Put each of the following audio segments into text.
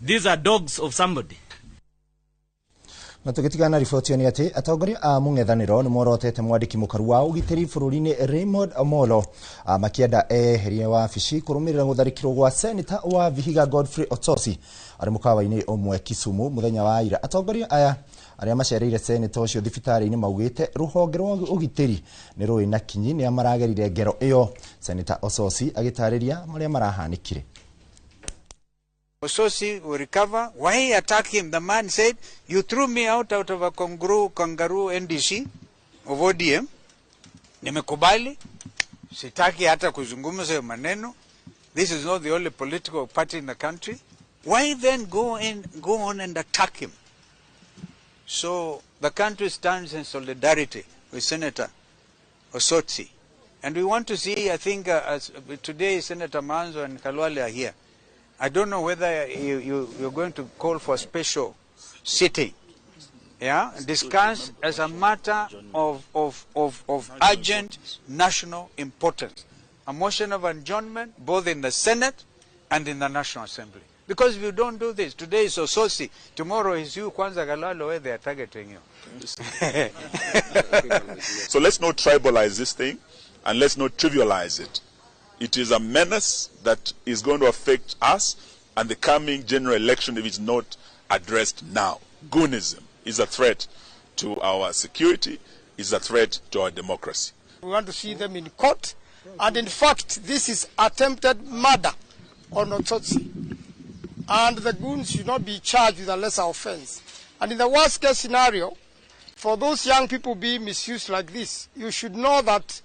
These are dogs of somebody. Na tugitigana riboti ni ati atongoria a mũng'ethanĩro ni morotete mwandiki mũkaru wa ũgitĩri bũrũri-inĩ Raymond Omolo makienda eherie wabici kũrũmĩrĩra gũtharĩkĩrwo gwa seneta wa Vihiga Godfrey Osotsi arĩ mũkawa-inĩ ũmwe Kisumu mũthenya wa ira. Atongoria aya arĩa macereire seneta ũcio thibitarĩ-inĩ maugĩte rũhonge rwa ũgitĩri nĩ rũĩ na kinyi nĩ maragerire ngero ĩyo. Seneta Osotsi agĩtarĩria marĩa marahanĩkire. Osotsi will recover. Why he attacked him? The man said, "You threw me out of a kangaroo NDC of ODM. Nimekubali. Sitaki hata kuzungumza hiyo maneno. This is not the only political party in the country. Why then go on and attack him?" So the country stands in solidarity with Senator Osotsi. And we want to see, I think, today Senator Manzo and Kalwale are here. I don't know whether you're going to call for a special sitting, yeah, discuss as a matter of urgent national importance, a motion of adjournment both in the Senate and in the National Assembly. Because if you don't do this, today is Osotsi, tomorrow is you, Kwanza Galalo, where they are targeting you. So let's not tribalize this thing and let's not trivialize it. It is a menace that is going to affect us and the coming general election if it's not addressed now. Goonism is a threat to our security, is a threat to our democracy. We want to see them in court, and in fact, this is attempted murder on Osotsi. And the goons should not be charged with a lesser offense. And in the worst case scenario, for those young people being misused like this, you should know that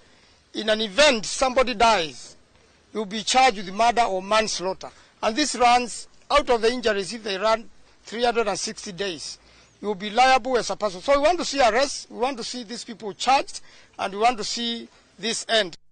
in an event somebody dies, you'll be charged with murder or manslaughter. And this runs out of the injuries. If they run 360 days, you'll be liable as a person. So we want to see arrests, we want to see these people charged, and we want to see this end.